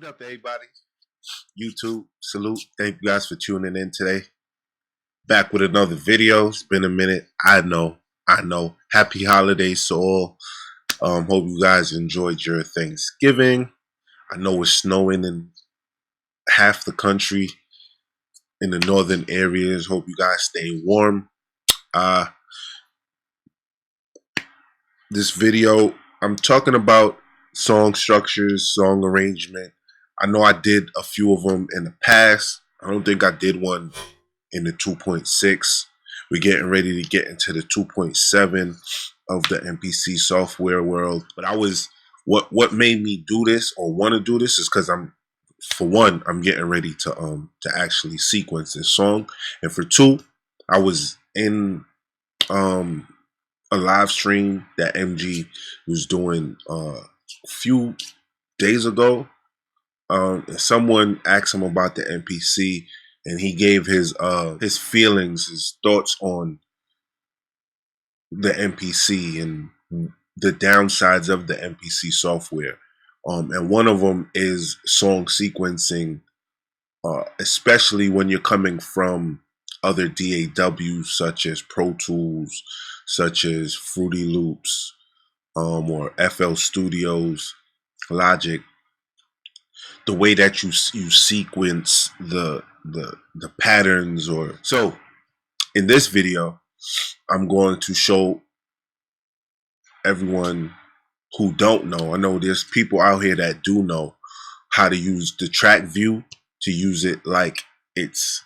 What up, everybody? YouTube, salute. Thank you guys for tuning in today. Back with another video. It's been a minute. I know. Happy holidays to all. Hope you guys enjoyed your Thanksgiving. I know it's snowing in half the country in the northern areas. Hope you guys stay warm. This video, I'm talking about song structures, song arrangement. I know I did a few of them in the past. I don't think I did one in the 2.6. We're getting ready to get into the 2.7 of the MPC software world. But what made me do this or want to do this is because I'm getting ready to actually sequence this song. And for two, I was in a live stream that MG was doing a few days ago. And someone asked him about the MPC, and he gave his feelings, his thoughts on the MPC and the downsides of the MPC software. And one of them is song sequencing, especially when you're coming from other DAWs such as Pro Tools, such as Fruity Loops, or FL Studios, Logic. The way that you sequence the patterns, or so. In this video, I'm going to show everyone who don't know. I know there's people out here that do know how to use the track view, to use it like it's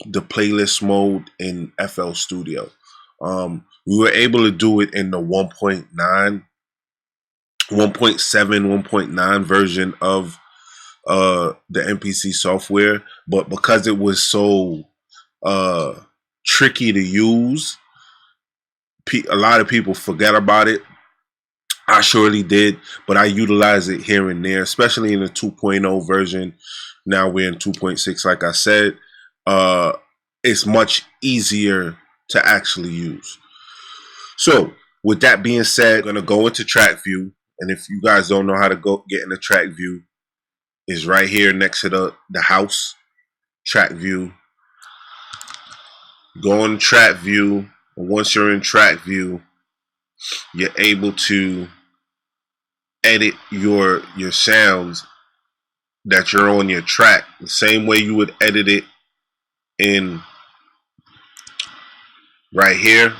the playlist mode in FL Studio. We were able to do it in the 1.9, 1.7, 1.9 version of the MPC software, but because it was so tricky to use, a lot of people forget about it. I surely did, but I utilize it here and there, especially in the 2.0 version. Now we're in 2.6, like I said. It's much easier to actually use. So with that being said, I'm gonna go into track view, and if you guys don't know how to get in the track view, is right here next to the house. Track view. Go on track view, and once you're in track view, you're able to edit your sounds that you're on your track the same way you would edit it in right here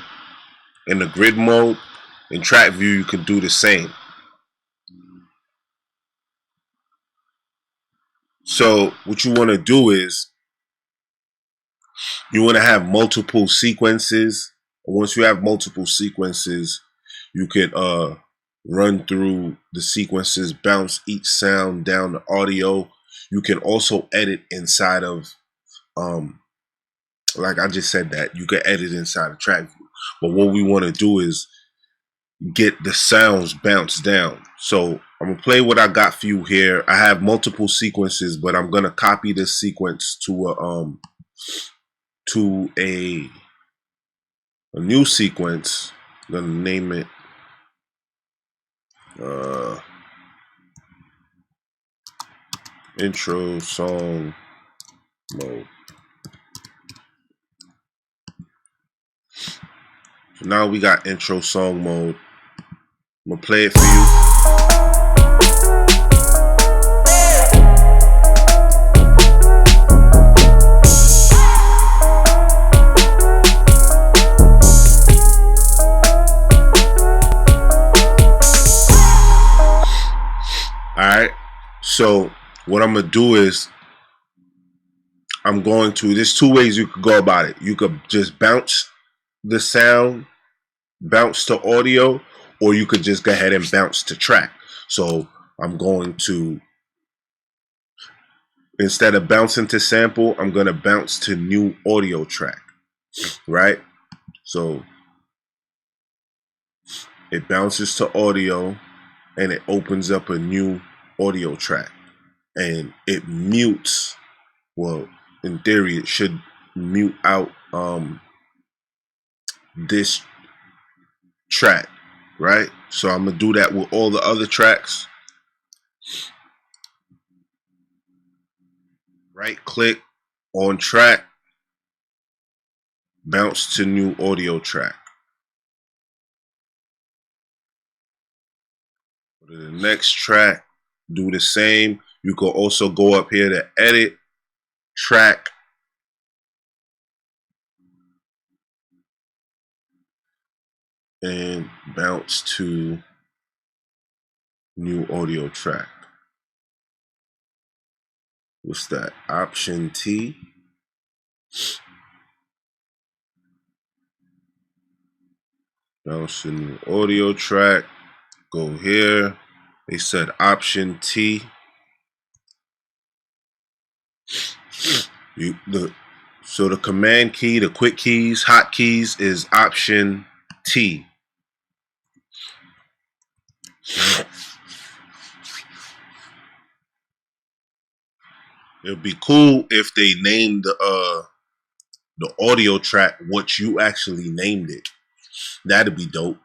in the grid mode. In track view, you can do the same. So what you want to do is you want to have multiple sequences. Once you have multiple sequences, you can run through the sequences, bounce each sound down the audio. You can also edit inside of, like I just said, that you can edit inside of track view. But what we want to do is get the sounds bounced down. So I'm gonna play what I got for you here. I have multiple sequences, but I'm gonna copy this sequence to a new sequence. I'm gonna name it intro song mode. So now we got intro song mode. I'm gonna play it for you. Alright, so what I'm gonna do is there's two ways you could go about it. You could just bounce the sound, bounce to audio, or you could just go ahead and bounce to track. So I'm going to, instead of bouncing to sample, I'm gonna bounce to new audio track, right? So it bounces to audio and it opens up a new audio track, and it mutes, well, in theory it should mute out this track, right? So I'm gonna do that with all the other tracks. right click on track, bounce to new audio track. Go to the next track, do the same. You can also go up here to edit track, and bounce to new audio track. What's that? Option T. Bounce to new audio track. Go here. They said Option T. So the command key, the quick keys, hotkeys is Option T. It'd be cool if they named the audio track what you actually named it. That'd be dope.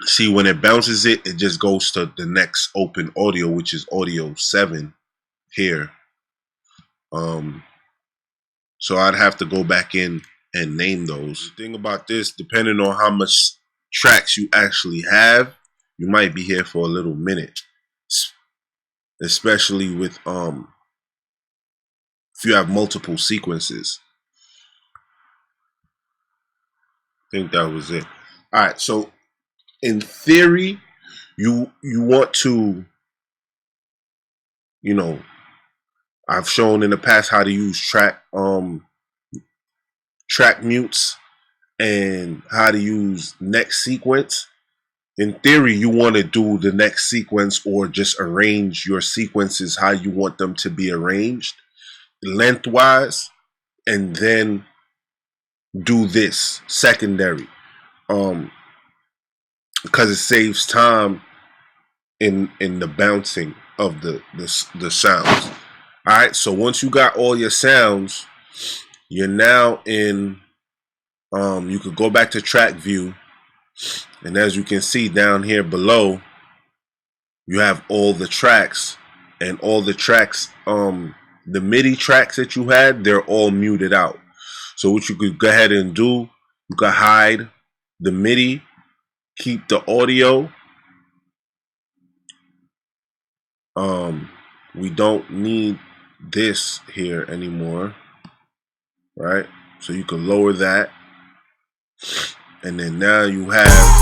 See, when it bounces it just goes to the next open audio, which is audio 7 here. So I'd have to go back in and name those. The thing about this, depending on how much tracks you actually have, you might be here for a little minute. Especially with if you have multiple sequences. I think that was it. All right, so in theory, you want to, you know, I've shown in the past how to use track mutes and how to use next sequence. In theory, you want to do the next sequence or just arrange your sequences how you want them to be arranged lengthwise, and then do this secondary, because it saves time in the bouncing of the sounds. All right, so once you got all your sounds, you're now in, you could go back to track view, and as you can see down here below, you have all the tracks, and all the tracks, the MIDI tracks that you had, they're all muted out. So what you could go ahead and do, you could hide the MIDI, keep the audio. We don't need this here anymore, right? So you can lower that, and then now you have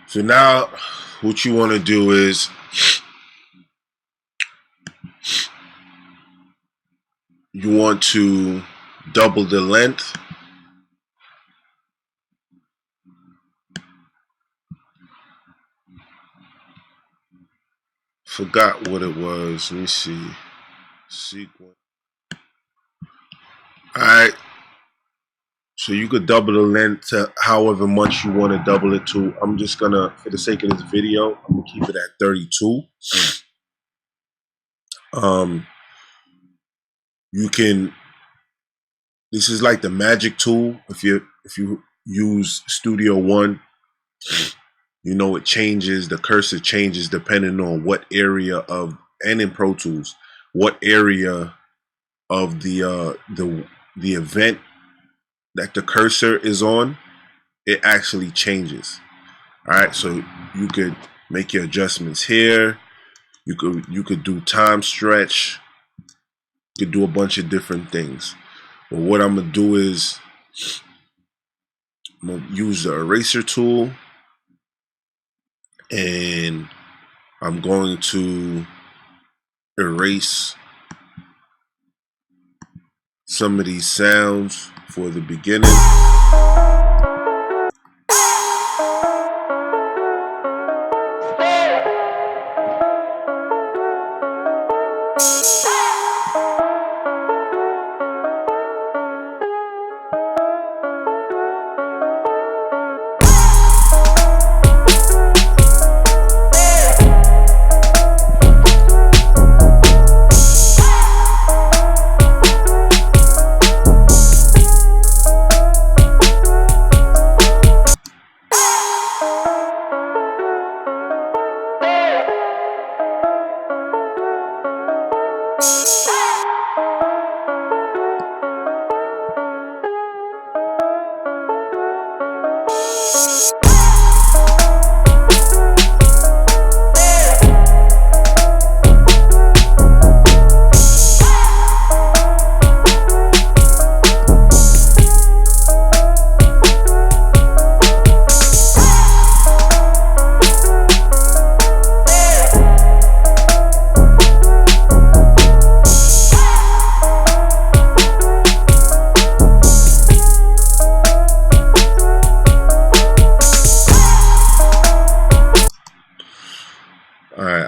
so now what you want to do is you want to double the length. Forgot what it was. Let me see. Sequence. Alright. So you could double the length to however much you want to double it to. I'm just gonna, for the sake of this video, I'm gonna keep it at 32. You can, this is like the magic tool. If you use Studio One, you know it changes, the cursor changes depending on what area of, and in Pro Tools, what area of the event that the cursor is on, it actually changes. All right, so you could make your adjustments here. You could do time stretch. You could do a bunch of different things. But what I'm gonna do is I'm gonna use the eraser tool, and I'm going to erase some of these sounds for the beginning.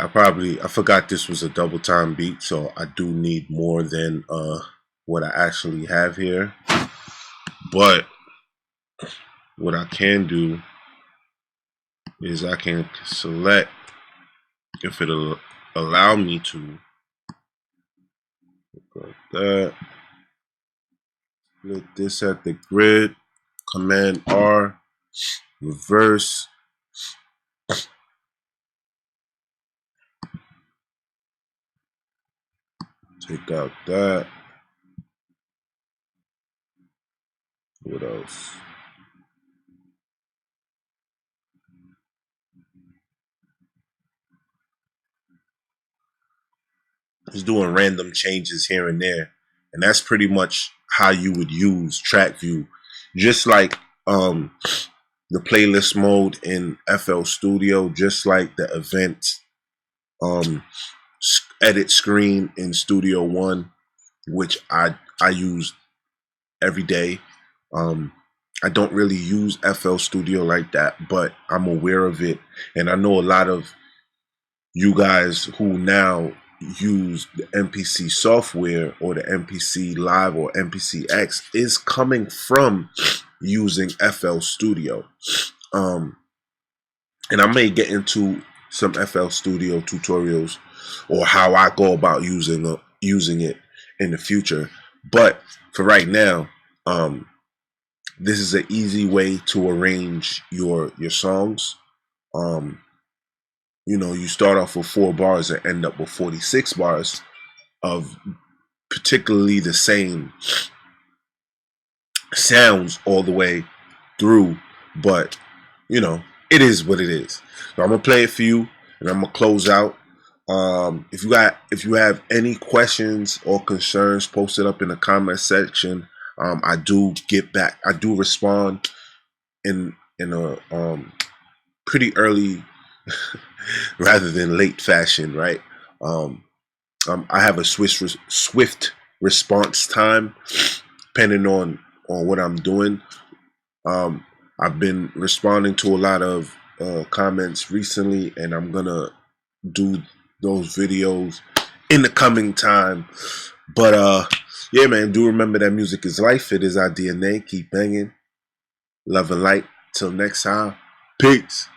I forgot this was a double time beat, so I do need more than what I actually have here. But what I can do is I can select, if it'll allow me to, like that. Split this at the grid, Command R, reverse. Take out that. What else? Just doing random changes here and there. And that's pretty much how you would use track view. Just like the playlist mode in FL Studio, just like the event edit screen in Studio One, which I use every day. I don't really use FL Studio like that, but I'm aware of it, and I know a lot of you guys who now use the MPC software or the MPC Live or MPC X is coming from using FL Studio. And I may get into some FL Studio tutorials or how I go about using it in the future. But for right now, this is an easy way to arrange your songs. You know, you start off with 4 bars and end up with 46 bars of particularly the same sounds all the way through, but you know, it is what it is. So I'm gonna play it for you, and I'm gonna close out. If you have any questions or concerns, post it up in the comment section. I do get back. I do respond in a pretty early rather than late fashion, right? I have a swift response time depending on what I'm doing. I've been responding to a lot of comments recently, and I'm gonna do those videos in the coming time. But yeah, man, do remember that music is life. It is our DNA. Keep banging. Love and light. Till next time. Peace.